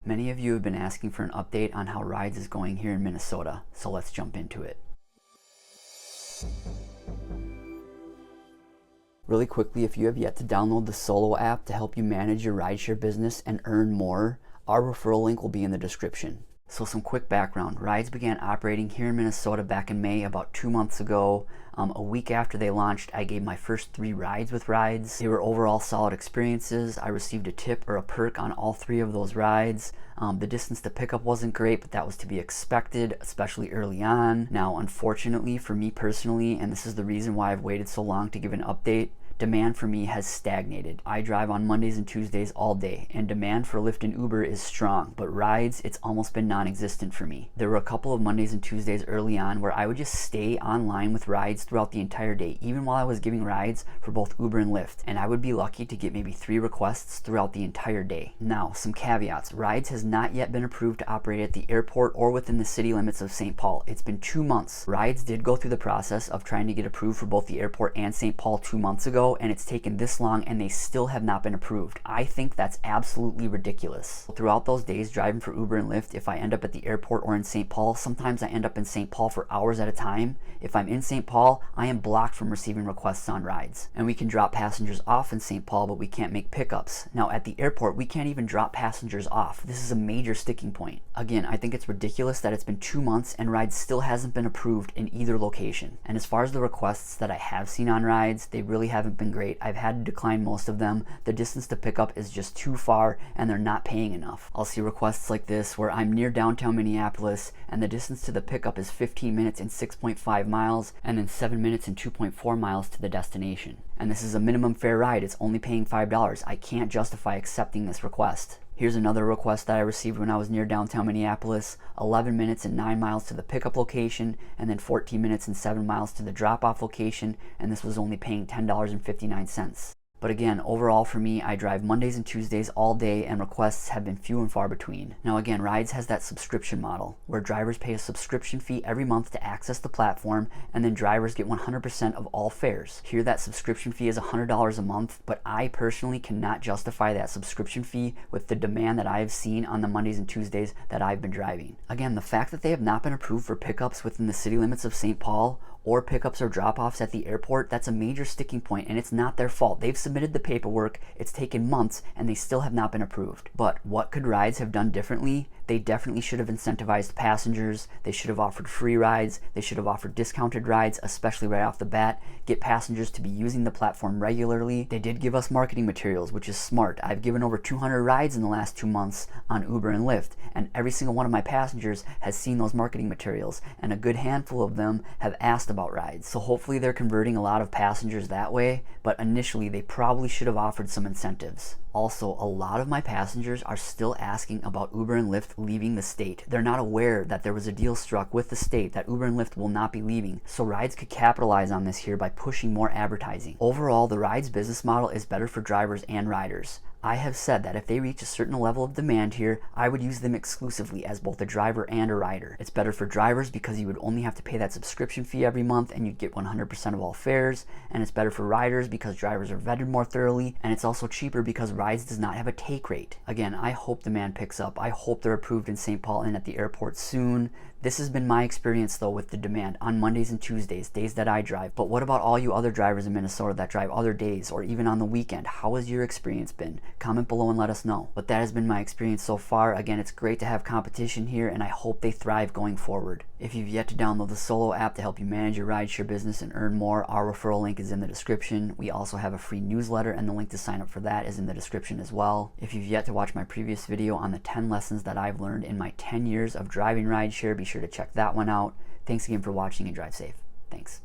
Many of you have been asking for an update on how Wridz is going here in Minnesota, so let's jump into it. Really quickly, if you have yet to download the Solo app to help you manage your rideshare business and earn more, our referral link will be in the description. So some quick background. Wridz began operating here in Minnesota back in May, about 2 months ago. A week after they launched, I gave my first 3 rides with Wridz. They were overall solid experiences. I received a tip or a perk on all 3 of those rides. The distance to pickup wasn't great, but that was to be expected, especially early on. Now, unfortunately for me personally, and this is the reason why I've waited so long to give an update, demand for me has stagnated. I drive on Mondays and Tuesdays all day, and demand for Lyft and Uber is strong, but rides, it's almost been non-existent for me. There were a couple of Mondays and Tuesdays early on where I would just stay online with rides throughout the entire day, even while I was giving rides for both Uber and Lyft, and I would be lucky to get maybe 3 requests throughout the entire day. Now, some caveats. Wridz has not yet been approved to operate at the airport or within the city limits of St. Paul. It's been 2 months. Wridz did go through the process of trying to get approved for both the airport and St. Paul 2 months ago, and it's taken this long and they still have not been approved. I think that's absolutely ridiculous. Throughout those days driving for Uber and Lyft, if I end up at the airport or in St. Paul, sometimes I end up in St. Paul for hours at a time. If I'm in St. Paul, I am blocked from receiving requests on rides. And we can drop passengers off in St. Paul, but we can't make pickups. Now at the airport, we can't even drop passengers off. This is a major sticking point. Again, I think it's ridiculous that it's been 2 months and Wridz still hasn't been approved in either location. And as far as the requests that I have seen on Wridz, they really haven't been great. I've had to decline most of them. The distance to pick up is just too far and they're not paying enough. I'll see requests like this where I'm near downtown Minneapolis and the distance to the pickup is 15 minutes and 6.5 miles and then 7 minutes and 2.4 miles to the destination. And this is a minimum fare ride. It's only paying $5. I can't justify accepting this request. Here's another request that I received when I was near downtown Minneapolis, 11 minutes and 9 miles to the pickup location, and then 14 minutes and 7 miles to the drop-off location, and this was only paying $10.59. But again, overall for me, I drive Mondays and Tuesdays all day and requests have been few and far between. Now again, Wridz has that subscription model where drivers pay a subscription fee every month to access the platform and then drivers get 100% of all fares. Here that subscription fee is $100 a month, but I personally cannot justify that subscription fee with the demand that I have seen on the Mondays and Tuesdays that I've been driving. Again, the fact that they have not been approved for pickups within the city limits of St. Paul or pickups or drop-offs at the airport, that's a major sticking point and it's not their fault. They've submitted the paperwork, it's taken months, and they still have not been approved. But what could Wridz have done differently? They definitely should have incentivized passengers, they should have offered free rides, they should have offered discounted rides, especially right off the bat, get passengers to be using the platform regularly. They did give us marketing materials, which is smart. I've given over 200 rides in the last 2 months on Uber and Lyft, and every single one of my passengers has seen those marketing materials, and a good handful of them have asked about rides. So hopefully they're converting a lot of passengers that way, but initially they probably should have offered some incentives. Also, a lot of my passengers are still asking about Uber and Lyft leaving the state. They're not aware that there was a deal struck with the state that Uber and Lyft will not be leaving, so Wridz could capitalize on this here by pushing more advertising. Overall, the Wridz business model is better for drivers and riders. I have said that if they reach a certain level of demand here, I would use them exclusively as both a driver and a rider. It's better for drivers because you would only have to pay that subscription fee every month and you'd get 100% of all fares, and it's better for riders because drivers are vetted more thoroughly, and it's also cheaper because Wridz does not have a take rate. Again, I hope demand picks up. I hope they're approved in St. Paul and at the airport soon. This has been my experience though with the demand on Mondays and Tuesdays, days that I drive. But what about all you other drivers in Minnesota that drive other days or even on the weekend? How has your experience been? Comment below and let us know. But that has been my experience so far. Again, it's great to have competition here and I hope they thrive going forward. If you've yet to download the Solo app to help you manage your rideshare business and earn more, our referral link is in the description. We also have a free newsletter and the link to sign up for that is in the description as well. If you've yet to watch my previous video on the 10 lessons that I've learned in my 10 years of driving rideshare, be sure to check that one out. Thanks again for watching and drive safe. Thanks.